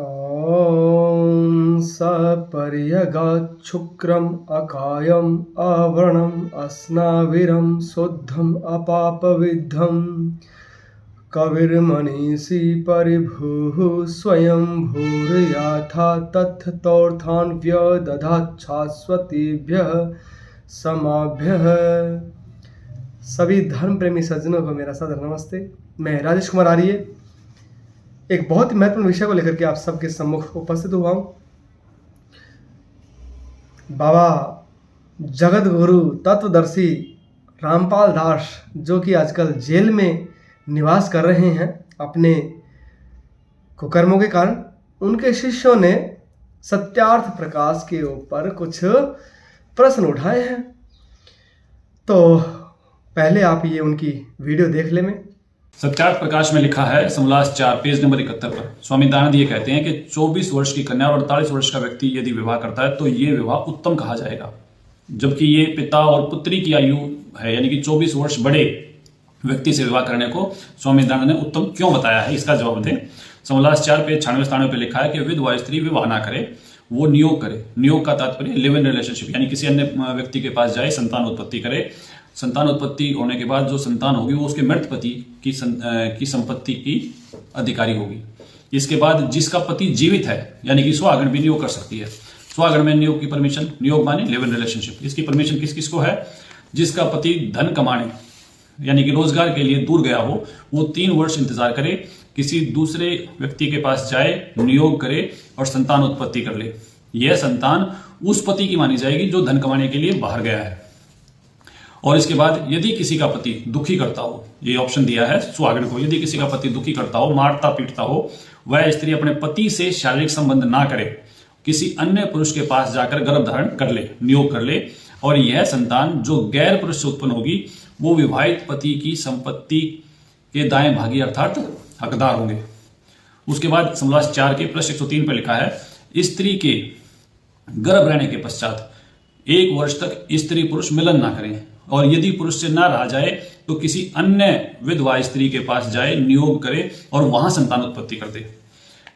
ॐ सपर्यगात् शुक्रम् अकायम् अवर्णम् अस्नाविरं शुद्धम् अपापविद्धं कविर्मनीषी परिभुः स्वयं भूर्याथा तत्थोर्थान् व्यदधात् शाश्वतीभ्यः समाभ्यः। सभी धर्म प्रेमी सज्जनों को मेरा सादर नमस्ते। मैं राजेश कुमार आर्य एक बहुत ही महत्वपूर्ण विषय को लेकर के आप सबके सम्मुख उपस्थित हुआ हूँ। बाबा जगत गुरु तत्वदर्शी रामपाल दास, जो कि आजकल जेल में निवास कर रहे हैं अपने कुकर्मों के कारण, उनके शिष्यों ने सत्यार्थ प्रकाश के ऊपर कुछ प्रश्न उठाए हैं। तो पहले आप ये उनकी वीडियो देख लें। में सत्यार्थ प्रकाश में लिखा है समलास 4 पेज नंबर 71 पर स्वामी दयानंद ये कहते हैं कि 24 वर्ष की कन्या और 48 वर्ष का व्यक्ति यदि विवाह करता है तो ये विवाह उत्तम कहा जाएगा, जबकि ये पिता और पुत्री की आयु है, यानी कि 24 वर्ष बड़े व्यक्ति से विवाह करने को स्वामी दयानंद ने उत्तम क्यों बताया है, इसका जवाब दें। समलास 4 पेज 96 पे लिखा है कि विधवा स्त्री विवाह ना करे, वो नियोग करे। नियोग का तात्पर्य लिव इन रिलेशनशिप, यानी किसी अन्य व्यक्ति के पास जाए, संतान उत्पत्ति करे। संतान उत्पत्ति होने के बाद जो संतान होगी वो उसके मृत पति की संपत्ति की अधिकारी होगी। इसके बाद जिसका पति जीवित है, यानी कि सुहागन भी नियोग कर सकती है। सुहागन में नियोग की परमिशन, नियोग माने लिव इन रिलेशनशिप, इसकी परमिशन किस किस को है? जिसका पति धन कमाने यानी कि रोजगार के लिए दूर गया हो, वो 3 वर्ष इंतजार करे, किसी दूसरे व्यक्ति के पास जाए, नियोग करे और संतान उत्पत्ति कर ले। यह संतान उस पति की मानी जाएगी जो धन कमाने के लिए बाहर गया है। और इसके बाद यदि किसी का पति दुखी करता हो, ये ऑप्शन दिया है सुहागन को, यदि किसी का पति दुखी करता हो, मारता पीटता हो, वह स्त्री अपने पति से शारीरिक संबंध ना करे, किसी अन्य पुरुष के पास जाकर गर्भ धारण कर ले, नियोग कर ले, और यह संतान जो गैर पुरुष से उत्पन्न होगी वो विवाहित पति की संपत्ति के दाएं भागी अर्थात हकदार होंगे। उसके बाद समलास 4 के पृष्ठ 103 पर लिखा है, स्त्री के गर्भ रहने के पश्चात 1 वर्ष तक स्त्री पुरुष मिलन ना करें, और यदि पुरुष से ना रहा जाए तो किसी अन्य विधवा स्त्री के पास जाए, नियोग करे और वहां संतान उत्पत्ति कर दे।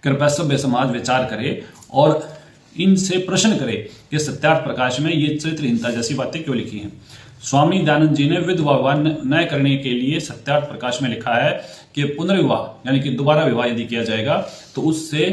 कृपया सभ्य समाज विचार करे और इनसे प्रश्न करे कि सत्यार्थ प्रकाश में ये चरित्रहीनता जैसी बातें क्यों लिखी हैं। स्वामी दयानंद जी ने विधवा विवाह न करने के लिए सत्यार्थ प्रकाश में लिखा है कि पुनर्विवाह यानी कि दोबारा विवाह यदि किया जाएगा तो उससे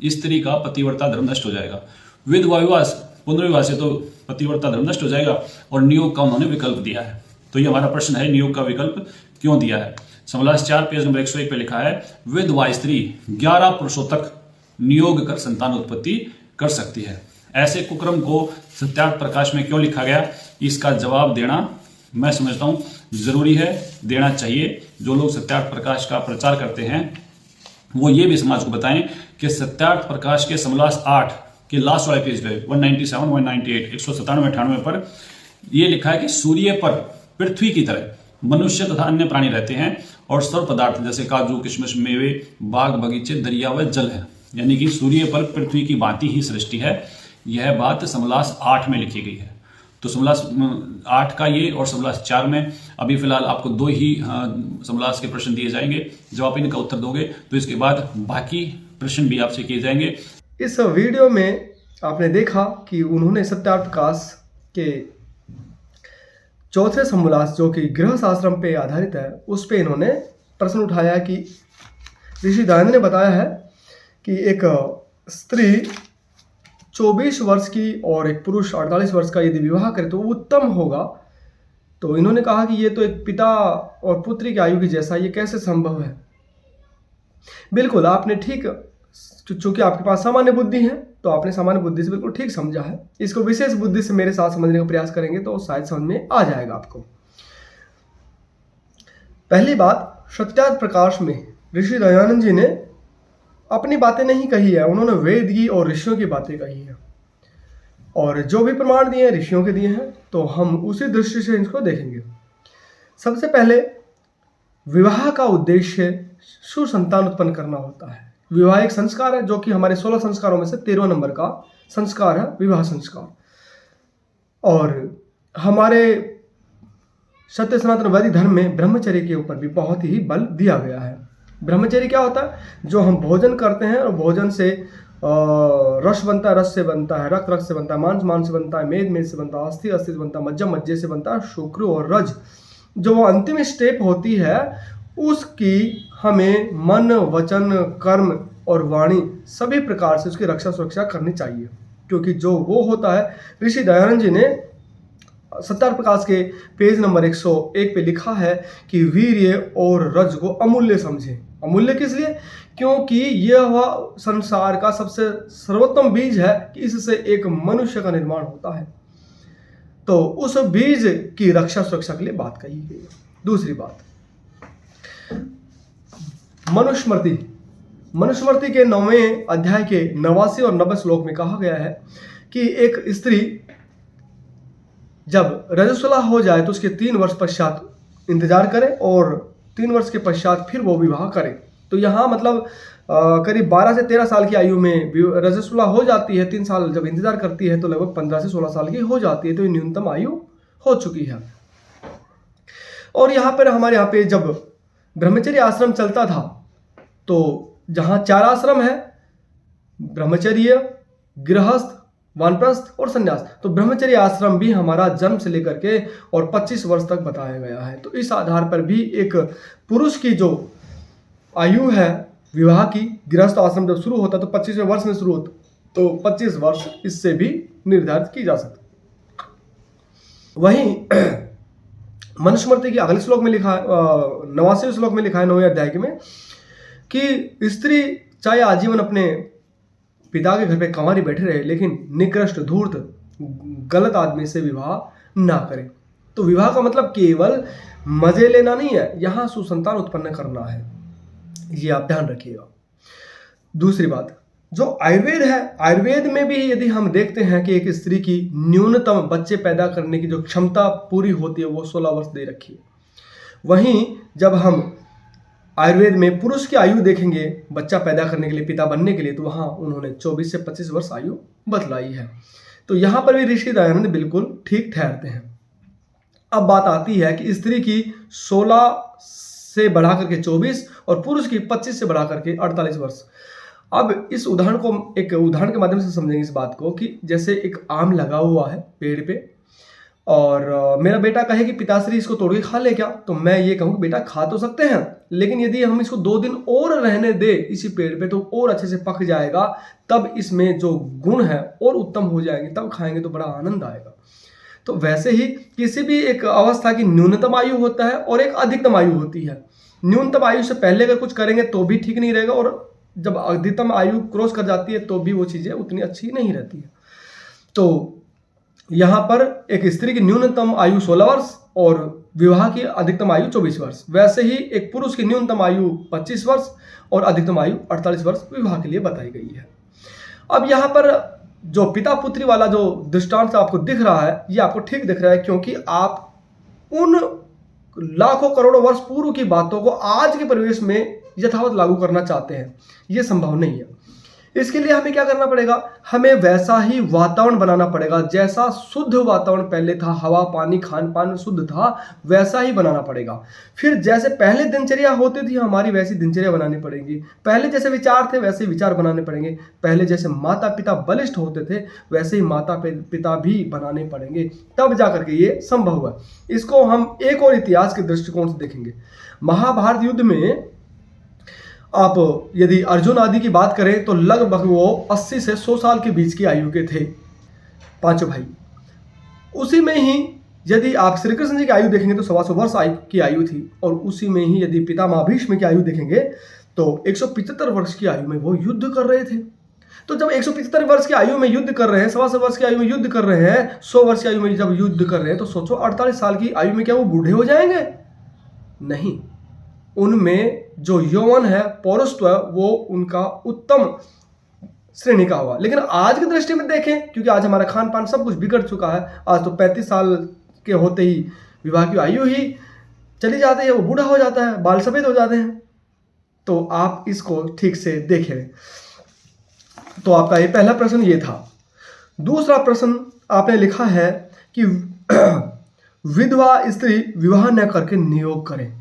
स्त्री का पतिव्रता धर्म नष्ट हो जाएगा। विधवा विवाह पुनर्विवाह से तो पतिव्रता धर्म नष्ट हो जाएगा, और नियोग का उन्होंने विकल्प दिया है। तो ये हमारा प्रश्न है, नियोग का विकल्प क्यों दिया है? समलास 4 पेज नंबर 101 पे लिखा है, विधवा स्त्री 11 पुरुषों तक नियोग कर संतान उत्पत्ति कर सकती है। ऐसे कुक्रम को सत्यार्थ प्रकाश में क्यों लिखा गया, इसका जवाब देना मैं समझता हूं जरूरी है, देना चाहिए। जो लोग सत्यार्थ प्रकाश का प्रचार करते हैं वो ये भी समाज को बताएं कि सत्यार्थ प्रकाश के समलास 8 के लास्ट वाले पेज पे 197, 198, 197, 98 पर यह लिखा है कि सूर्य पर पृथ्वी की तरह मनुष्य तथा अन्य प्राणी रहते हैं, और सर्व पदार्थ जैसे काजू, किशमिश, मेवे, बाग बगीचे, दरिया व जल है, यानी कि सूर्य पर पृथ्वी की भांति ही सृष्टि है। यह बात समलास 8 में लिखी गई है। तो समलास 8 का ये और समलास 4 में अभी फिलहाल आपको 2 ही समलास के प्रश्न दिए जाएंगे। जब आप इनका उत्तर दोगे तो इसके बाद बाकी प्रश्न भी आपसे किए जाएंगे। इस वीडियो में आपने देखा कि उन्होंने सत्यार्थ प्रकाश के 4थे समलास, जो कि गृहस्थ आश्रम पे आधारित है, उस पे इन्होंने प्रश्न उठाया कि ऋषि दयानंद ने बताया है कि एक स्त्री 24 वर्ष की और एक पुरुष 48 वर्ष का यदि विवाह करे तो उत्तम होगा। तो इन्होंने कहा कि ये तो एक पिता और पुत्री की आयु की जैसा, ये कैसे संभव है? बिल्कुल आपने ठीक, चूंकि आपके पास सामान्य बुद्धि है तो आपने सामान्य बुद्धि से बिल्कुल ठीक समझा है। इसको विशेष बुद्धि से मेरे साथ समझने का प्रयास करेंगे तो शायद समझ में आ जाएगा आपको। पहली बात, सत्यार्थ प्रकाश में ऋषि दयानंद जी ने अपनी बातें नहीं कही है, उन्होंने वेद की और ऋषियों की बातें कही है, और जो भी प्रमाण दिए हैं ऋषियों के दिए हैं। तो हम उसी दृष्टि से इसको देखेंगे। सबसे पहले, विवाह का उद्देश्य सुसंतान उत्पन्न करना होता है। विवाह एक संस्कार है, जो कि हमारे 16 संस्कारों में से 13 नंबर का संस्कार है, विवाह संस्कार। और हमारे सत्य सनातन वैदिक धर्म में ब्रह्मचर्य के ऊपर भी बहुत ही बल दिया गया है। ब्रह्मचर्य क्या होता है? जो हम भोजन करते हैं और भोजन से रस बनता है, रस से बनता है, रक्त रक्त से बनता है, मांस मांस से बनता है, मेद मेद से बनता है, अस्थि अस्थि से बनता है, मज्जा मज्जे से बनता है, शुक्र और रज जो वो अंतिम स्टेप होती है उसकी हमें मन वचन कर्म और वाणी सभी प्रकार से उसकी रक्षा सुरक्षा करनी चाहिए। क्योंकि जो वो होता है, ऋषि दयानंद जी ने सत्यार्थ प्रकाश के पेज नंबर 101 पे लिखा है कि वीर्य और रज को अमूल्य समझें। अमूल्य किस लिए? क्योंकि यह वह संसार का सबसे सर्वोत्तम बीज है कि इससे एक मनुष्य का निर्माण होता है। तो उस बीज की रक्षा सुरक्षा के लिए बात कही गई है। दूसरी बात, मनुस्मृति। मनुस्मृति के 9वें अध्याय के 89 और 90 श्लोक में कहा गया है कि एक स्त्री जब रजस्वला हो जाए तो उसके 3 वर्ष पश्चात इंतजार करे और 3 वर्ष के पश्चात फिर वो विवाह करे। तो यहाँ मतलब करीब 12 से 13 साल की आयु में रजस्वला हो जाती है। 3 साल जब इंतजार करती है तो लगभग 15 से 16 साल की हो जाती है। तो ये न्यूनतम आयु हो चुकी है। और यहाँ पर हमारे यहाँ पे जब ब्रह्मचर्य आश्रम चलता था तो जहाँ 4 आश्रम है, ब्रह्मचर्य, गृहस्थ, वानप्रस्थ और संन्यास, तो ब्रह्मचर्य आश्रम भी हमारा जन्म से लेकर के और 25 वर्ष तक बताया गया है। तो इस आधार पर भी एक पुरुष की जो आयु है विवाह की, गृहस्थ आश्रम जब शुरू होता तो 25वें वर्ष में शुरू होता, तो 25 वर्ष इससे भी निर्धारित की जा सकती। वहीं मनुस्मृति के अगले श्लोक में लिखा है, 89वें श्लोक में लिखा है 9वें अध्याय के में, कि स्त्री चाहे आजीवन अपने पिता के घर पे कंवारी बैठे रहे लेकिन निकृष्ट धूर्त गलत आदमी से विवाह ना करे। तो विवाह का मतलब केवल मजे लेना नहीं है, यहाँ सुसंतान उत्पन्न करना है, ये आप ध्यान रखिएगा। दूसरी बात, जो आयुर्वेद है, आयुर्वेद में भी यदि हम देखते हैं कि एक स्त्री की न्यूनतम बच्चे पैदा करने की जो क्षमता पूरी होती है वो 16 वर्ष दे रखी है। वहीं जब हम आयुर्वेद में पुरुष की आयु देखेंगे बच्चा पैदा करने के लिए, पिता बनने के लिए, तो वहाँ उन्होंने 24 से 25 वर्ष आयु बतलाई है। तो यहाँ पर भी ऋषि दयानंद बिल्कुल ठीक ठहरते हैं। अब बात आती है कि स्त्री की 16 से बढ़ा करके 24 और पुरुष की 25 से बढ़ा करके 48 वर्ष। अब इस उदाहरण को एक उदाहरण के माध्यम से समझेंगे इस बात को कि जैसे एक आम लगा हुआ है पेड़ पे और मेरा बेटा कहे कि पिताश्री इसको तोड़ के खा ले क्या, तो मैं ये कहूँ कि बेटा खा तो सकते हैं, लेकिन यदि हम इसको 2 दिन और रहने दे इसी पेड़ पे तो और अच्छे से पक जाएगा, तब इसमें जो गुण है और उत्तम हो जाएंगे, तब खाएंगे तो बड़ा आनंद आएगा। तो वैसे ही किसी भी एक अवस्था की न्यूनतम आयु होता है और एक अधिकतम आयु होती है। न्यूनतम आयु से पहले अगर कुछ करेंगे तो भी ठीक नहीं रहेगा, और जब अधिकतम आयु क्रॉस कर जाती है तो भी वो चीज़ें उतनी अच्छी नहीं रहती है। तो यहाँ पर एक स्त्री की न्यूनतम आयु 16 वर्ष और विवाह की अधिकतम आयु 24 वर्ष। वैसे ही एक पुरुष की न्यूनतम आयु 25 वर्ष और अधिकतम आयु 48 वर्ष विवाह के लिए बताई गई है। अब यहाँ पर जो पिता पुत्री वाला जो दृष्टांत आपको दिख रहा है, ये आपको ठीक दिख रहा है क्योंकि आप उन लाखों करोड़ों वर्ष पूर्व की बातों को आज के परिवेश में यथावत लागू करना चाहते हैं। ये संभव नहीं है। इसके लिए हमें क्या करना पड़ेगा? हमें वैसा ही वातावरण बनाना पड़ेगा, जैसा शुद्ध वातावरण पहले था, हवा पानी खान पान शुद्ध था, वैसा ही बनाना पड़ेगा। फिर जैसे पहले दिनचर्या होती थी हमारी, वैसी दिनचर्या बनानी पड़ेगी। पहले जैसे विचार थे वैसे विचार बनाने पड़ेंगे। पहले जैसे माता पिता बलिष्ठ होते थे वैसे ही माता पिता भी बनाने पड़ेंगे, तब जाकर के ये संभव हुआ। इसको हम एक और इतिहास के दृष्टिकोण से देखेंगे। महाभारत युद्ध में आप यदि अर्जुन आदि की बात करें तो लगभग वो 80 से 100 साल के बीच की आयु के थे, पांचों भाई। उसी में ही यदि आप श्री कृष्ण जी की आयु देखेंगे तो 125 वर्ष की आयु थी, और उसी में ही यदि पितामह भीष्म की आयु देखेंगे तो 175 वर्ष की आयु में वो युद्ध कर रहे थे। तो जब 175 वर्ष की आयु में युद्ध कर रहे हैं, 125 वर्ष की आयु में युद्ध कर रहे हैं, 100 वर्ष की आयु में जब युद्ध कर रहे हैं, तो सोचो 48 साल की आयु में क्या वो बूढ़े हो जाएंगे? नहीं, उनमें जो यौवन है, पौरुषत्व है, वो उनका उत्तम श्रेणी का हुआ। लेकिन आज की दृष्टि में देखें, क्योंकि आज हमारा खान पान सब कुछ बिगड़ चुका है, आज तो 35 साल के होते ही विवाह की आयु ही चली जाती है, वो बूढ़ा हो जाता है, बाल सफेद हो जाते हैं। तो आप इसको ठीक से देखें। तो आपका ये पहला प्रश्न ये था। दूसरा प्रश्न आपने लिखा है कि विधवा स्त्री विवाह न करके नियोग करें।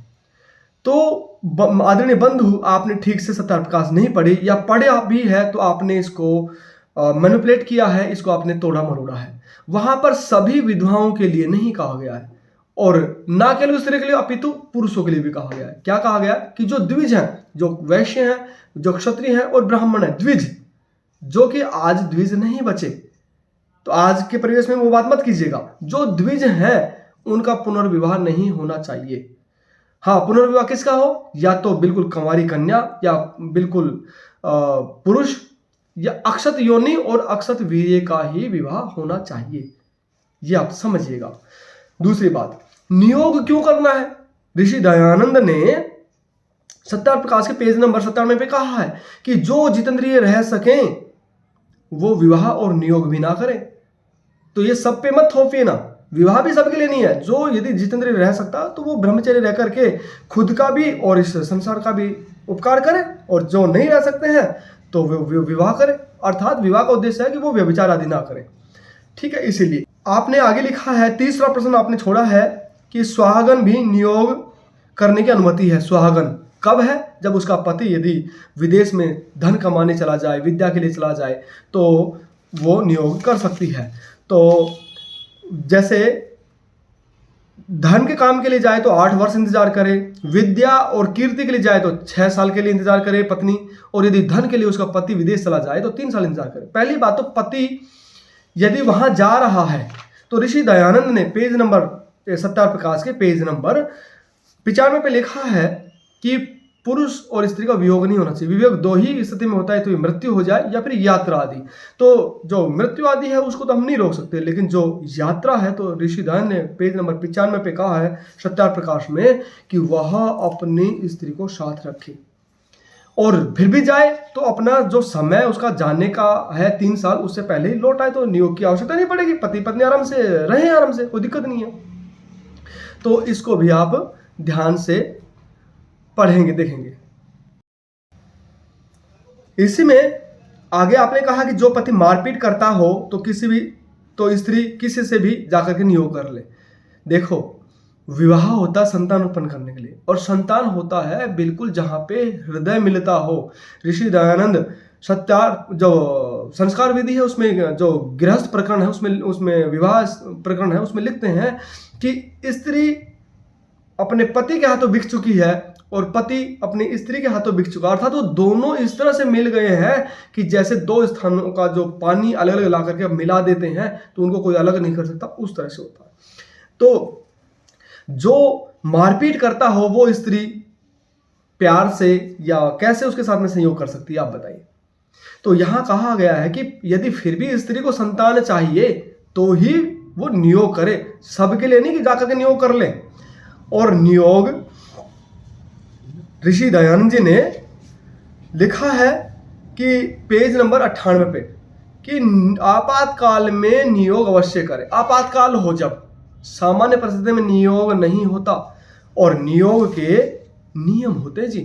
तो आदरणीय बंधु, आपने ठीक से सत्यार्थ प्रकाश नहीं पढ़ी, या पढ़े भी है तो आपने इसको मैनिपुलेट किया है, इसको आपने तोड़ा मरोड़ा है। वहां पर सभी विधवाओं के लिए नहीं कहा गया है, और ना केवल स्त्री के लिए अपितु पुरुषों के लिए भी कहा गया है। क्या कहा गया कि जो द्विज हैं, जो वैश्य हैं, जो क्षत्रिय हैं और ब्राह्मण हैं, द्विज, जो कि आज द्विज नहीं बचे, तो आज के परिवेश में वो बात मत कीजिएगा। जो द्विज हैं उनका पुनर्विवाह नहीं होना चाहिए। हाँ, पुनर्विवाह किसका हो? या तो बिल्कुल कंवारी कन्या, या बिल्कुल पुरुष, या अक्षत योनि और अक्षत वीर्य का ही विवाह होना चाहिए। ये आप समझिएगा। दूसरी बात, नियोग क्यों करना है? ऋषि दयानंद ने सत्यार्थ प्रकाश के पेज नंबर 97 पे कहा है कि जो जितेंद्रिय रह सकें वो विवाह और नियोग भी ना करें। तो ये सब पे मत थोपिए ना, विवाह भी सबके लिए नहीं है। जो यदि जितेंद्रिय रह सकता तो वो ब्रह्मचर्य रह करके खुद का भी और इस संसार का भी उपकार करे, और जो नहीं रह सकते हैं तो वो विवाह करे। अर्थात विवाह का उद्देश्य है कि वो व्यभिचार आदि ना करें। ठीक है, इसीलिए आपने आगे लिखा है, तीसरा प्रश्न आपने छोड़ा है कि सुहागन भी नियोग करने की अनुमति है। सुहागन कब है? जब उसका पति यदि विदेश में धन कमाने चला जाए, विद्या के लिए चला जाए, तो वो नियोग कर सकती है। तो जैसे धन के काम के लिए जाए तो 8 वर्ष इंतजार करे, विद्या और कीर्ति के लिए जाए तो 6 साल के लिए इंतजार करे पत्नी, और यदि धन के लिए उसका पति विदेश चला जाए तो 3 साल इंतजार करे। पहली बात तो पति यदि वहां जा रहा है तो ऋषि दयानंद ने पेज नंबर सत्यार्थ प्रकाश के पेज नंबर 95 पे लिखा है कि पुरुष और स्त्री का वियोग नहीं होना चाहिए। वियोग दो ही स्थिति में होता है, तो मृत्यु हो जाए या फिर यात्रा आदि। तो जो मृत्यु आदि है उसको तो हम नहीं रोक सकते, लेकिन जो यात्रा है तो ऋषि दयानंद ने पेज नंबर 95 पे कहा है सत्यार्थ प्रकाश में कि वह अपनी स्त्री को साथ रखे, और फिर भी जाए तो अपना जो समय उसका जाने का है 3 साल, उससे पहले ही लौट आए तो नियोग की आवश्यकता नहीं पड़ेगी। पति पत्नी आराम से रहें, आराम से, कोई दिक्कत नहीं है। तो इसको भी आप ध्यान से पढ़ेंगे, देखेंगे। इसी में आगे आपने कहा कि जो पति मारपीट करता हो तो स्त्री किसी से भी जाकर के नियोग कर ले। देखो, विवाह होता है संतान उत्पन्न करने के लिए, और संतान होता है बिल्कुल जहां पे हृदय मिलता हो। ऋषि दयानंद सत्यार्थ जो संस्कार विधि है उसमें, जो गृहस्थ प्रकरण है उसमें विवाह प्रकरण है, उसमें लिखते हैं कि स्त्री अपने पति के हाथों बिक चुकी है और पति अपनी स्त्री के हाथों बिक चुका, अर्थात वो दोनों इस तरह से मिल गए हैं कि जैसे 2 स्थानों का जो पानी अलग अलग ला करके मिला देते हैं तो उनको कोई अलग नहीं कर सकता, उस तरह से होता है। तो जो मारपीट करता हो वो स्त्री प्यार से या कैसे उसके साथ में संयोग कर सकती है, आप बताइए। तो यहां कहा गया है कि यदि फिर भी स्त्री को संतान चाहिए तो ही वो नियोग करे, सबके लिए नहीं कि जाकर के नियोग कर ले। और नियोग ऋषि दयानंद जी ने लिखा है कि पेज नंबर 98 पे कि आपातकाल में नियोग अवश्य करे। आपातकाल हो जब, सामान्य परिस्थिति में नियोग नहीं होता, और नियोग के नियम होते जी।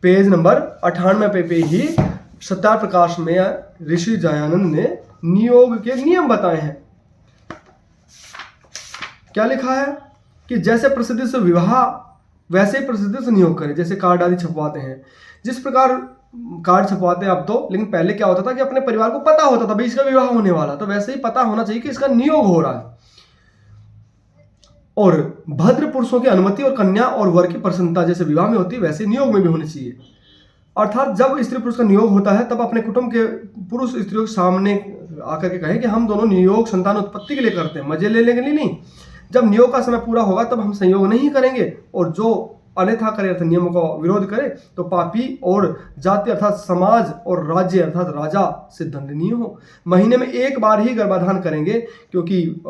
पेज नंबर 98 पे ही सत्यार्थ प्रकाश में ऋषि दयानंद ने नियोग के नियम बताए हैं। क्या लिखा है कि जैसे प्रसिद्धि से विवाह वैसे ही प्रसिद्धि से नियोग करें। जैसे कार्ड आदि छपवाते हैं, जिस प्रकार कार्ड छपवाते हैं अब तो, लेकिन पहले क्या होता था कि अपने परिवार को पता होता था भाई इसका विवाह होने वाला, तो वैसे ही पता होना चाहिए कि इसका नियोग हो रहा है। और भद्र पुरुषों की अनुमति और कन्या और वर की प्रसन्नता जैसे विवाह में होती है वैसे नियोग में भी होनी चाहिए। अर्थात जब स्त्री पुरुष का नियोग होता है तब अपने कुटुंब के पुरुष स्त्रियों के सामने आकर के कहें कि हम दोनों नियोग संतान उत्पत्ति के लिए करते हैं, मजे लेने के लिए नहीं। जब नियोग का समय पूरा होगा तब हम संयोग नहीं करेंगे, और जो अन्यथा करे अर्थात नियमों का विरोध करे तो पापी और जाति अर्थात समाज और राज्य अर्थात राजा से दंडनीय हो। महीने में 1 बार ही गर्भाधान करेंगे, क्योंकि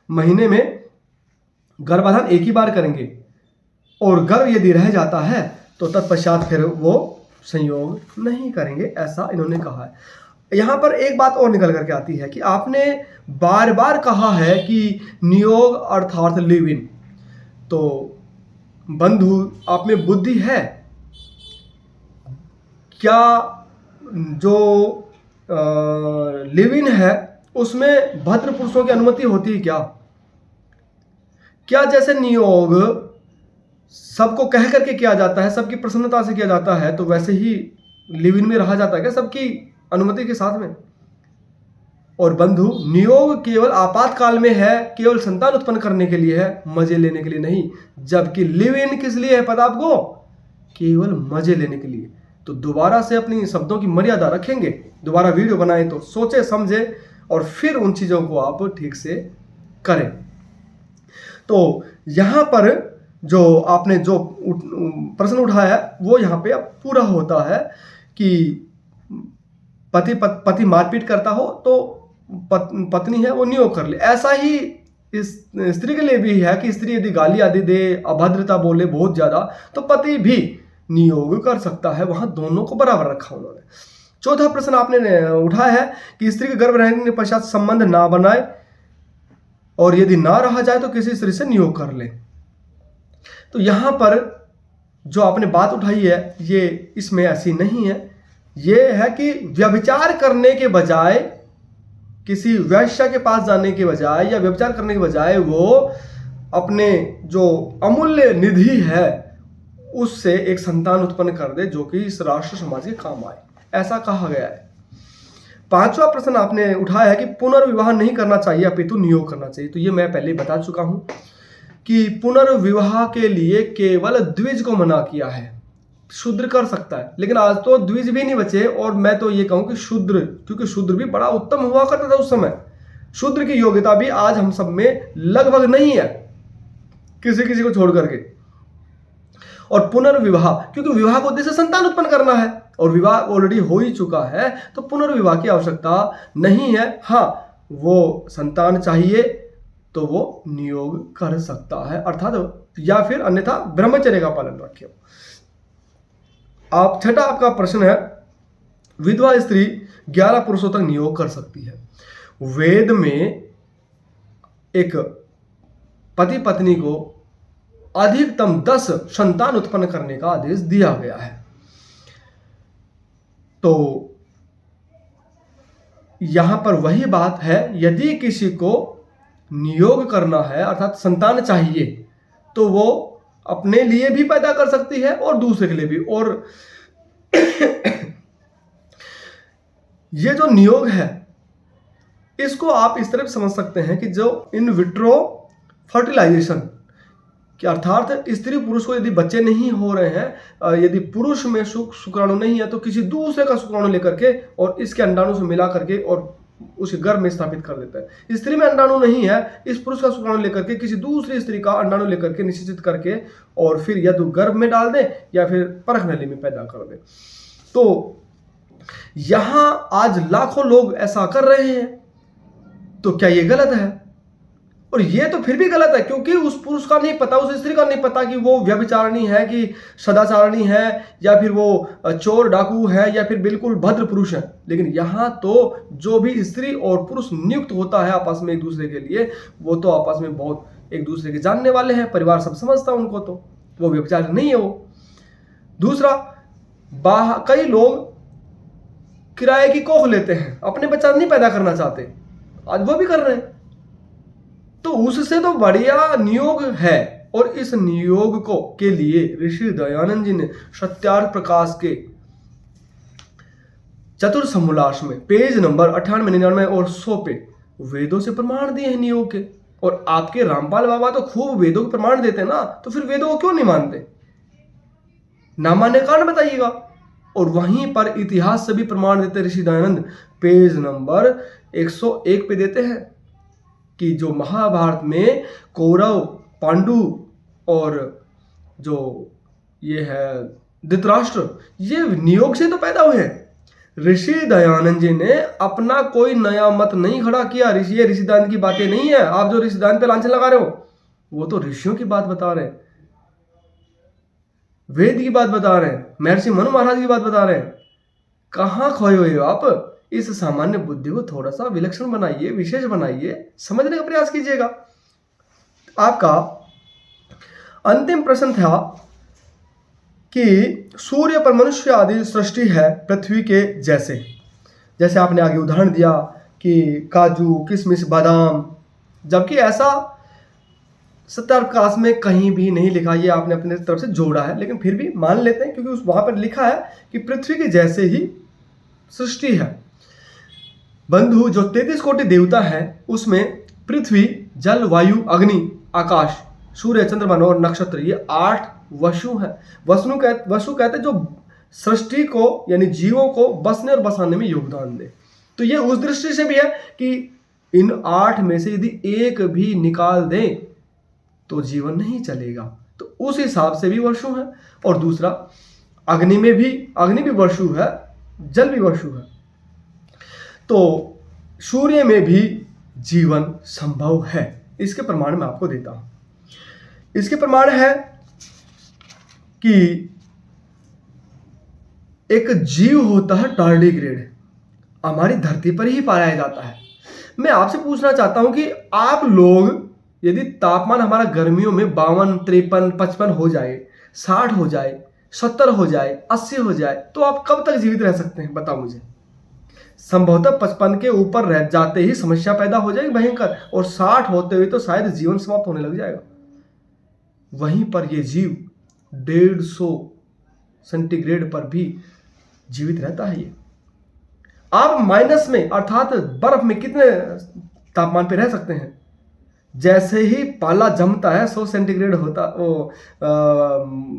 महीने में गर्भाधान 1 ही बार करेंगे, और गर्भ यदि रह जाता है तो तत्पश्चात फिर वो संयोग नहीं करेंगे, ऐसा इन्होंने कहा है। यहाँ पर एक बात और निकल करके आती है कि आपने बार बार कहा है कि नियोग अर्थात लिव इन। तो बंधु, आप में बुद्धि है क्या? जो लिव इन है उसमें भद्र पुरुषों की अनुमति होती है क्या? क्या जैसे नियोग सबको कह करके किया जाता है, सबकी प्रसन्नता से किया जाता है, तो वैसे ही लिव इन में रहा जाता है क्या सबकी अनुमति के साथ में? और बंधु, नियोग केवल आपातकाल में है, केवल संतान उत्पन्न करने के लिए है, मजे लेने के लिए नहीं। जबकि लिव इन किस लिए है पता आपको? केवल मजे लेने के लिए। तो दोबारा से अपनी शब्दों की मर्यादा रखेंगे, दोबारा वीडियो बनाएं तो सोचे समझे और फिर उन चीजों को आप ठीक से करें। तो यहां पर जो आपने जो प्रश्न उठाया वो यहां पे अब पूरा होता है कि पति मारपीट करता हो तो पत्नी है वो नियोग कर ले। ऐसा ही इस स्त्री के लिए भी है कि स्त्री यदि गाली आदि दे, अभद्रता बोले बहुत ज्यादा, तो पति भी नियोग कर सकता है। वहां दोनों को बराबर रखा उन्होंने। चौथा प्रश्न आपने उठाया है कि स्त्री के गर्भ रहने के पश्चात संबंध ना बनाए और यदि ना रहा जाए तो किसी स्त्री से नियोग कर ले। तो यहां पर जो आपने बात उठाई है ये इसमें ऐसी नहीं है। ये है कि व्यभिचार करने के बजाय, किसी वैश्या के पास जाने के बजाय या व्यभिचार करने के बजाय वो अपने जो अमूल्य निधि है उससे एक संतान उत्पन्न कर दे जो कि इस राष्ट्र समाज के काम आए, ऐसा कहा गया है। पांचवा प्रश्न आपने उठाया है कि पुनर्विवाह नहीं करना चाहिए अपितु नियोग करना चाहिए। तो ये मैं पहले बता चुका हूं कि पुनर्विवाह के लिए केवल द्विज को मना किया है, शूद्र कर सकता है, लेकिन आज तो द्विज भी नहीं बचे। और मैं तो ये कहूं कि शूद्र, क्योंकि शूद्र भी बड़ा उत्तम हुआ करता था उस समय, शूद्र की योग्यता भी आज हम सब में लगभग नहीं है, किसी को छोड़ करके। और पुनर्विवाह, क्योंकि विवाह का उद्देश्य संतान उत्पन्न करना है और विवाह ऑलरेडी हो ही चुका है, तो पुनर्विवाह की आवश्यकता नहीं है। हाँ, वो संतान चाहिए तो वो नियोग कर सकता है, अर्थात या फिर अन्यथा ब्रह्मचर्य का पालन रखे। छठा आपका प्रश्न है, विधवा स्त्री 11 पुरुषों तक नियोग कर सकती है। वेद में एक पति पत्नी को अधिकतम 10 संतान उत्पन्न करने का आदेश दिया गया है। तो यहां पर वही बात है, यदि किसी को नियोग करना है अर्थात संतान चाहिए तो वो अपने लिए भी पैदा कर सकती है और दूसरे के लिए भी। और ये जो नियोग है इसको आप इस तरह समझ सकते हैं कि जो इन विट्रो फर्टिलाइजेशन कि अर्थात स्त्री पुरुष को यदि बच्चे नहीं हो रहे हैं, यदि पुरुष में शुक्राणु नहीं है तो किसी दूसरे का शुक्राणु लेकर के और इसके अंडाणु से मिला करके और उसे गर्भ में स्थापित कर देता है। स्त्री में अंडाणु नहीं है, इस पुरुष का शुक्राणु लेकर के किसी दूसरी स्त्री का अंडाणु लेकर के निषेचित करके और फिर या तो गर्भ में डाल दे या फिर परख नली में पैदा कर दे। तो यहां आज लाखों लोग ऐसा कर रहे हैं, तो क्या ये गलत है? और ये तो फिर भी गलत है, क्योंकि उस पुरुष का नहीं पता, उस स्त्री का नहीं पता कि वो व्यभिचारिणी है कि सदाचारिणी है या फिर वो चोर डाकू है या फिर बिल्कुल भद्र पुरुष है। लेकिन यहाँ तो जो भी स्त्री और पुरुष नियुक्त होता है आपस में एक दूसरे के लिए, वो तो आपस में बहुत एक दूसरे के जानने वाले हैं, परिवार सब समझता है उनको, तो वो व्यभिचार नहीं है वो। दूसरा, कई लोग किराए की कोख लेते हैं, अपने बच्चा नहीं पैदा करना चाहते, आज वो भी कर रहे हैं। तो उससे तो बढ़िया नियोग है। और इस नियोग को के लिए ऋषि दयानंद जी ने सत्यार्थ प्रकाश के चतुर्समोल्लास में पेज नंबर 98, 99 और 100 पे वेदों से प्रमाण दिए हैं नियोग के। और आपके रामपाल बाबा तो खूब वेदों के प्रमाण देते हैं ना, तो फिर वेदों को क्यों नहीं मानते? ना मानने कारण बताइएगा। और वहीं पर इतिहास से भी प्रमाण देते ऋषि दयानंद, पेज नंबर 101 पे देते हैं कि जो महाभारत में कौरव, पांडु और जो ये है धृतराष्ट्र, ये नियोग से तो पैदा हुए हैं। ऋषि दयानंद जी ने अपना कोई नया मत नहीं खड़ा किया। ये ऋषि दयानंद की बातें नहीं है। आप जो ऋषि दयानंद पे लांछन लगा रहे हो, वो तो ऋषियों की बात बता रहे हैं, वेद की बात बता रहे हैं, महर्षि मनु महाराज की बात बता रहे हैं। कहां खोए हुए हो आप? इस सामान्य बुद्धि को थोड़ा सा विलक्षण बनाइए, विशेष बनाइए, समझने का प्रयास कीजिएगा। आपका अंतिम प्रश्न था कि सूर्य पर मनुष्य आदि सृष्टि है पृथ्वी के जैसे। जैसे आपने आगे उदाहरण दिया कि काजू, किशमिश, बादाम, जबकि ऐसा सत्याप्रकाश में कहीं भी नहीं लिखा, ये आपने अपने तरफ से जोड़ा है, लेकिन फिर भी मान लेते हैं क्योंकि वहां पर लिखा है कि पृथ्वी के जैसे ही सृष्टि है। बंधु, जो 33 कोटि देवता है उसमें पृथ्वी, जल, वायु, अग्नि, आकाश, सूर्य, चंद्रमा और नक्षत्र, ये 8 वसु हैं। वसु कहते हैं जो सृष्टि को यानी जीवों को बसने और बसाने में योगदान दे। तो ये उस दृष्टि से भी है कि इन 8 में से यदि एक भी निकाल दें तो जीवन नहीं चलेगा, तो उस हिसाब से भी वसु है। और दूसरा, अग्नि भी वसु है, जल भी वसु है, तो सूर्य में भी जीवन संभव है। इसके प्रमाण मैं आपको देता हूं। इसके प्रमाण है कि एक जीव होता है टार्डिग्रेड, हमारी धरती पर ही पाया जाता है। मैं आपसे पूछना चाहता हूं कि आप लोग यदि तापमान हमारा गर्मियों में 52, 53, 55 हो जाए, 60 हो जाए, 70 हो जाए, 80 हो जाए, तो आप कब तक जीवित रह सकते हैं? बताओ मुझे। संभवतः 55 के ऊपर रह जाते ही समस्या पैदा हो जाएगी भयंकर, और 60 होते हुए तो शायद जीवन समाप्त होने लग जाएगा। वहीं पर ये जीव 150 सेंटीग्रेड पर भी जीवित रहता है। ये आप माइनस में अर्थात बर्फ में कितने तापमान पे रह सकते हैं? जैसे ही पाला जमता है 100 सेंटीग्रेड होता, वो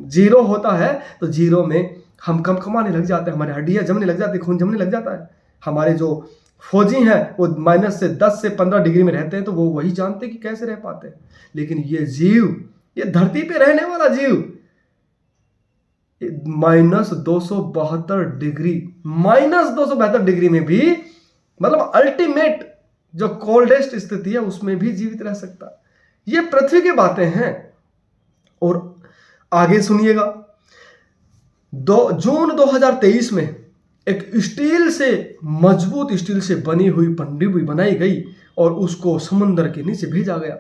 0 होता है, तो 0 में हम कमाने लग जाते हैं, हमारी हड्डियां जमने लग जाती है, खून जमने लग जाता है। हमारे जो फौजी हैं वो माइनस से 10 से 15 डिग्री में रहते हैं, तो वो वही जानते हैं कि कैसे रह पाते हैं। लेकिन ये जीव, ये धरती पे रहने वाला जीव -272 डिग्री में भी, मतलब अल्टीमेट जो कोल्डेस्ट स्थिति है उसमें भी जीवित रह सकता है। ये पृथ्वी की बातें हैं। और आगे सुनिएगा, जून 2023 में एक मजबूत स्टील से बनी हुई पनडुब्बी बनाई गई और उसको समंदर के नीचे भेजा गया,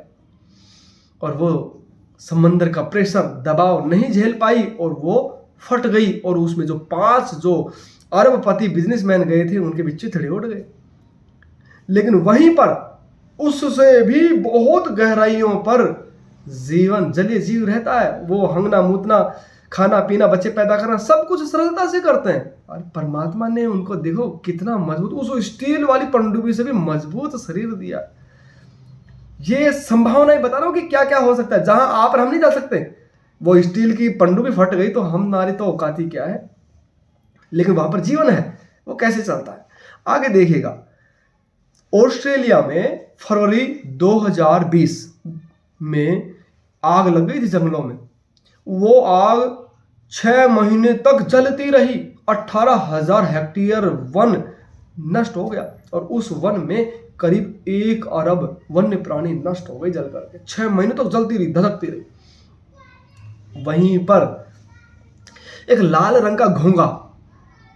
और वो समंदर का प्रेशर, दबाव नहीं झेल पाई और वो फट गई, और उसमें जो 5 जो अरबपति बिजनेसमैन गए थे उनके भी चिथड़े उड़ गए। लेकिन वहीं पर उससे भी बहुत गहराइयों पर जीवन, जलीय जीव रहता है। वो हंगना मूतना, खाना पीना, बच्चे पैदा करना, सब कुछ सरलता से करते हैं। और परमात्मा ने उनको देखो कितना मजबूत, उस स्टील वाली पनडुब्बी से भी मजबूत शरीर दिया। ये संभावनाएं बता रहा हूं कि क्या क्या हो सकता है। जहां आप और हम नहीं जा सकते, वो स्टील की पनडुब्बी फट गई तो हमारी तो औकात ही क्या है, लेकिन वहां पर जीवन है, वो कैसे चलता है आगे देखिएगा। ऑस्ट्रेलिया में फरवरी 2020 में आग लग गई थी जंगलों में। वो आग 6 महीने तक जलती रही। 18,000 हेक्टेयर वन नष्ट हो गया, और उस वन में करीब 1 अरब वन्य प्राणी नष्ट हो गए जल करके। 6 महीने तक जलती रही, धधकती रही। वहीं पर एक लाल रंग का घोंघा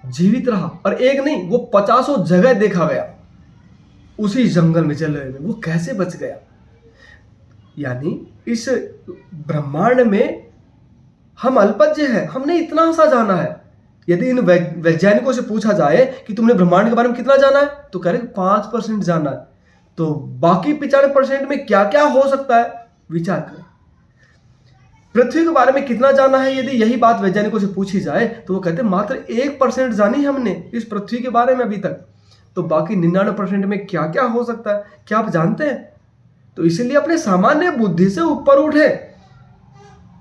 जीवित रहा, और एक नहीं, वो 50 जगह देखा गया उसी जंगल में जल रहे में। वो कैसे बच गया? यानी इस ब्रह्मांड में हम अल्पज्ञ हैं, हमने इतना सा जाना है। यदि इन वैज्ञानिकों से पूछा जाए कि तुमने ब्रह्मांड के बारे में कितना जाना है, तो कह रहे 5% जाना है। तो बाकी 95% में क्या क्या हो सकता है, विचार करें। पृथ्वी के बारे में कितना जाना है, यदि यही बात वैज्ञानिकों से पूछी जाए तो वो कहते हैं मात्र 1% जानी हमने इस पृथ्वी के बारे में अभी तक। तो बाकी 99% में क्या क्या हो सकता है, क्या आप जानते हैं? तो इसीलिए अपने सामान्य बुद्धि से ऊपर उठे,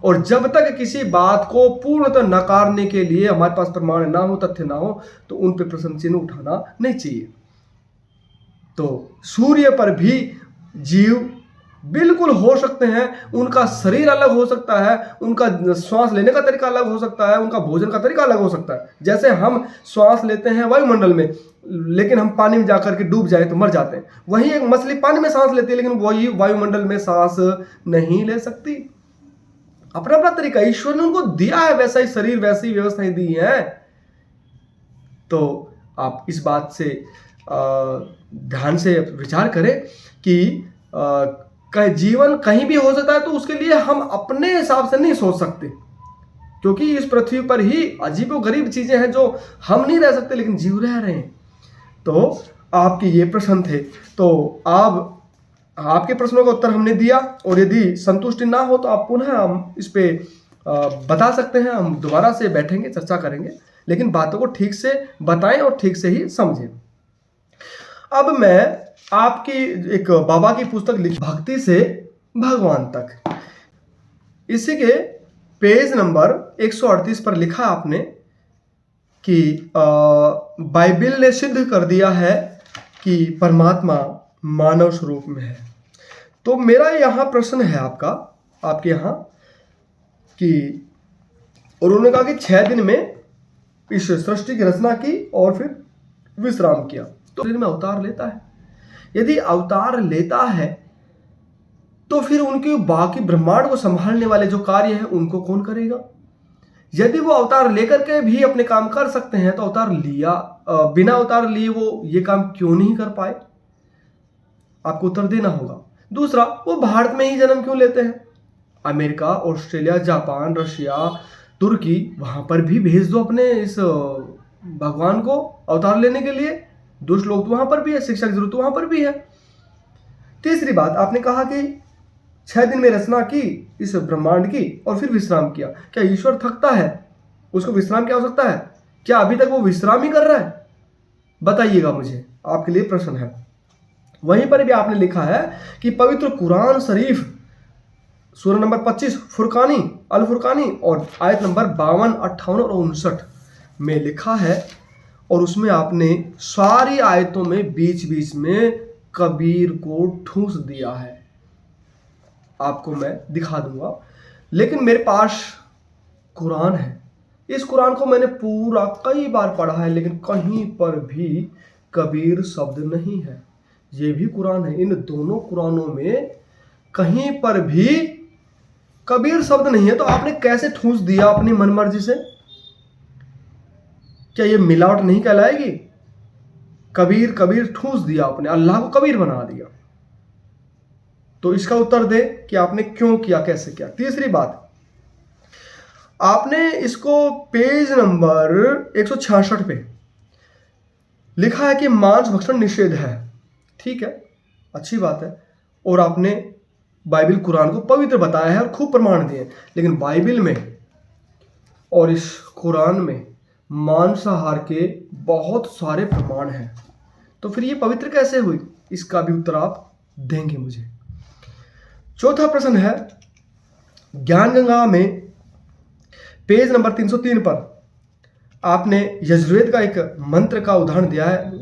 और जब तक किसी बात को पूर्णतः नकारने के लिए हमारे पास प्रमाण ना हो, तथ्य ना हो, तो उन पर प्रश्न चिन्ह उठाना नहीं चाहिए। तो सूर्य पर भी जीव बिल्कुल हो सकते हैं। उनका शरीर अलग हो सकता है, उनका श्वास लेने का तरीका अलग हो सकता है, उनका भोजन का तरीका अलग हो सकता है। जैसे हम श्वास लेते हैं वायुमंडल में, लेकिन हम पानी में जाकर के डूब जाए तो मर जाते हैं। वहीं एक मछली पानी में सांस लेती है, लेकिन वही वायुमंडल में सांस नहीं ले सकती। अपना अपना तरीका ईश्वर ने उनको दिया है, वैसा ही शरीर, वैसी व्यवस्थाएं दी हैं। तो आप इस बात से ध्यान से विचार करें कि जीवन कहीं भी हो सकता है, तो उसके लिए हम अपने हिसाब से नहीं सोच सकते, क्योंकि इस पृथ्वी पर ही अजीबोगरीब चीजें हैं जो हम नहीं रह सकते, लेकिन जीव रह रहे हैं। तो आपके ये प्रश्न थे, तो आप आपके प्रश्नों का उत्तर हमने दिया, और यदि संतुष्टि ना हो तो आप पुनः हम इस पे बता सकते हैं, हम दोबारा से बैठेंगे, चर्चा करेंगे, लेकिन बातों को ठीक से बताएं और ठीक से ही समझें। अब मैं आपकी एक बाबा की पुस्तक लिखी, भक्ति से भगवान तक, इसी के पेज नंबर 138 पर लिखा आपने कि बाइबिल ने सिद्ध कर दिया है कि परमात्मा मानव स्वरूप में है। तो मेरा यहाँ प्रश्न है आपके यहाँ कि, और उन्होंने कहा कि 6 दिन में इस सृष्टि की रचना की और फिर विश्राम किया। तो दिन में अवतार लेता है, यदि अवतार लेता है तो फिर उनके बाकी ब्रह्मांड को संभालने वाले जो कार्य है उनको कौन करेगा? यदि वो अवतार लेकर के भी अपने काम कर सकते हैं तो अवतार लिया, बिना अवतार लिए वो ये काम क्यों नहीं कर पाए? आपको उत्तर देना होगा। दूसरा, वो भारत में ही जन्म क्यों लेते हैं? अमेरिका, ऑस्ट्रेलिया, जापान, रशिया, तुर्की, वहां पर भी भेज दो अपने इस भगवान को अवतार लेने के लिए। दुष्ट लोग तो वहां पर भी है, शिक्षा की जरूरत वहां पर भी है। तीसरी बात, आपने कहा कि 6 दिन में रचना की इस ब्रह्मांड की और फिर विश्राम किया। क्या ईश्वर थकता है? उसको विश्राम की आवश्यकता है? क्या अभी तक वो विश्राम ही कर रहा है? बताइएगा मुझे, आपके लिए प्रश्न है। वहीं पर भी आपने लिखा है कि पवित्र कुरान शरीफ सूरह नंबर 25 फुरकानी, अल फुरकानी और आयत नंबर 52, 58 और 59 में लिखा है, और उसमें आपने सारी आयतों में बीच बीच में कबीर को ठूंस दिया है। आपको मैं दिखा दूंगा, लेकिन मेरे पास कुरान है, इस कुरान को मैंने पूरा कई बार पढ़ा है, लेकिन कहीं पर भी कबीर शब्द नहीं है। ये भी कुरान है, इन दोनों कुरानों में कहीं पर भी कबीर शब्द नहीं है। तो आपने कैसे ठूंस दिया अपनी मनमर्जी से? क्या ये मिलावट नहीं कहलाएगी? कबीर कबीर ठूंस दिया आपने, अल्लाह को कबीर बना दिया। तो इसका उत्तर दे कि आपने क्यों किया, कैसे किया। तीसरी बात, आपने इसको पेज नंबर 166 पे लिखा है कि मांस भक्षण निषेध है। ठीक है, अच्छी बात है, और आपने बाइबिल कुरान को पवित्र बताया है और खूब प्रमाण दिए, लेकिन बाइबिल में और इस कुरान में मांसाहार के बहुत सारे प्रमाण हैं। तो फिर ये पवित्र कैसे हुई? इसका भी उत्तर आप देंगे मुझे। चौथा प्रश्न है, ज्ञान गंगा में पेज नंबर 303 पर आपने यजुर्वेद का एक मंत्र का उदाहरण दिया है,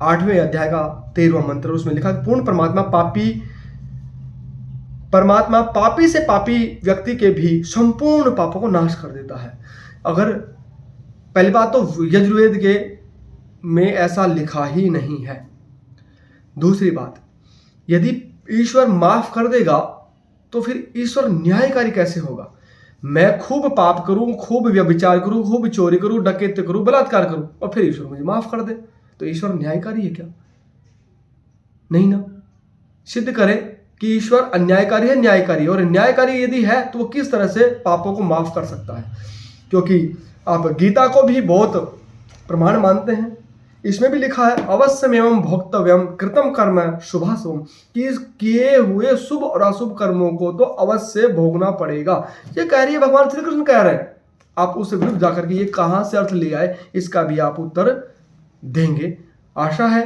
8वें अध्याय का 13वां मंत्र। उसमें लिखा है पूर्ण परमात्मा पापी से पापी व्यक्ति के भी संपूर्ण पापों को नाश कर देता है। अगर पहली बात तो यजुर्वेद के में ऐसा लिखा ही नहीं है। दूसरी बात, यदि ईश्वर माफ कर देगा तो फिर ईश्वर न्यायकारी कैसे होगा? मैं खूब पाप करूं, खूब व्यभिचार करूं, खूब चोरी करूं, डकैती करूं, बलात्कार करूं, और फिर ईश्वर मुझे माफ कर दे, तो ईश्वर न्यायकारी है क्या? नहीं ना। सिद्ध करे कि ईश्वर अन्यायकारी है, न्यायकारी है, और न्यायकारी यदि है तो वो किस तरह से पापों को माफ कर सकता है? क्योंकि आप गीता को भी बहुत प्रमाण मानते हैं, इसमें भी लिखा है अवश्यमेवं भोक्तव्यम कृतम कर्म शुभाशुभम, कि किए हुए शुभ और अशुभ कर्मों को तो अवश्य भोगना पड़ेगा। ये कह रही है भगवान श्री कृष्ण कह रहे हैं। आप उससे विरुद्ध जाकर के ये कहाँ से अर्थ ले आए, इसका भी आप उत्तर देंगे। आशा है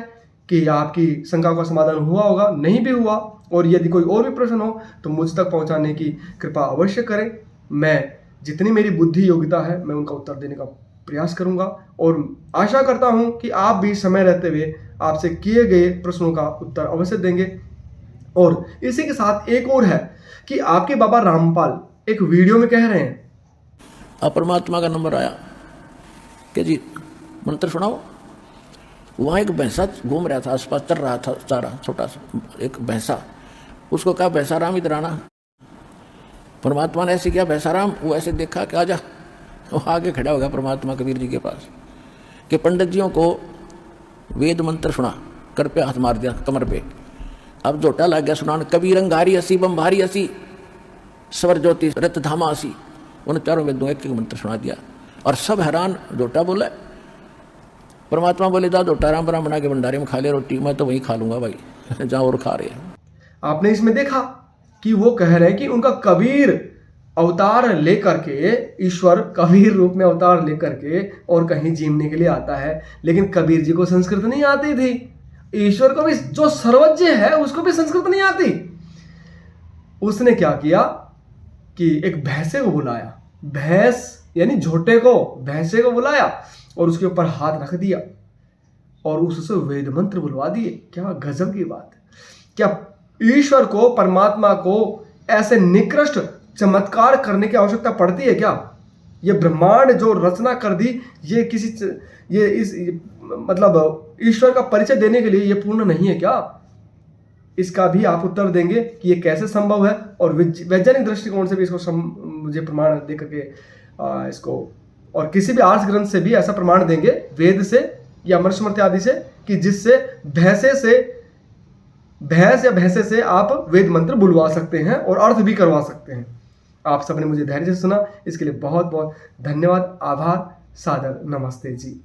कि आपकी शंका का समाधान हुआ होगा। नहीं भी हुआ और यदि कोई और भी प्रश्न हो तो मुझ तक पहुंचाने की कृपा अवश्य करें। मैं जितनी मेरी बुद्धि योग्यता है मैं उनका उत्तर देने का प्रयास करूंगा, और आशा करता हूं कि आप भी समय रहते हुए आपसे किए गए प्रश्नों का उत्तर अवश्य देंगे। और इसी के साथ एक और है कि आपके बाबा रामपाल एक वीडियो में कह रहे हैं, परमात्मा का नंबर आया कि जी मंत्र सुनाओ। वहाँ एक भैंसा घूम रहा था, आसपास चल रहा था चारा, छोटा सा एक भैंसा। उसको कहा भैंसा राम इधर आना। परमात्मा ने ऐसे किया, भैंसा राम, वो ऐसे देखा कि आजा। वो आगे खड़ा हो गया परमात्मा कबीर जी के पास कि पंडित जियों को वेद मंत्र सुना, कर पे हाथ मार दिया कमर पे। अब जोटा लग गया सुनाने, कबीर अंगारी असी बम भारी असी स्वर ज्योति रत धामा असी। उन चारों वेदों एक मंत्र सुना दिया और सब हैरान। जोटा बोला, परमात्मा बोले जा जोटा राम राम बना के भंडारे में खा ले रोटी, मैं तो वहीं खा लूंगा भाई जहाँ और खा रहे हैं। आपने इसमें देखा कि वो कह रहे हैं कि उनका कबीर अवतार लेकर के, ईश्वर कबीर रूप में अवतार लेकर के और कहीं जीवने के लिए आता है, लेकिन कबीर जी को संस्कृत नहीं आती थी। ईश्वर को भी, जो सर्वज्ञ है, उसको भी संस्कृत नहीं आती। उसने क्या किया कि एक भैंसे को बुलाया, भैंस यानी झोटे को, भैंसे को बुलाया और उसके ऊपर हाथ रख दिया और उससे वेद मंत्र बुलवा दिए। क्या गजब की बात है! क्या ईश्वर को, परमात्मा को ऐसे निकृष्ट चमत्कार करने की आवश्यकता पड़ती है क्या? ये ब्रह्मांड जो रचना कर दी, मतलब ईश्वर का परिचय देने के लिए ये पूर्ण नहीं है क्या? इसका भी आप उत्तर देंगे कि ये कैसे संभव है, और वैज्ञानिक दृष्टिकोण से भी इसको मुझे प्रमाण दे करके इसको, और किसी भी आर्ष ग्रंथ से भी ऐसा प्रमाण देंगे, वेद से या मनुस्मृति आदि से, कि जिससे भैंस या भैंसे से आप वेद मंत्र बुलवा सकते हैं और अर्थ भी करवा सकते हैं। आप सबने मुझे धैर्य से सुना, इसके लिए बहुत बहुत धन्यवाद, आभार, सादर नमस्ते जी।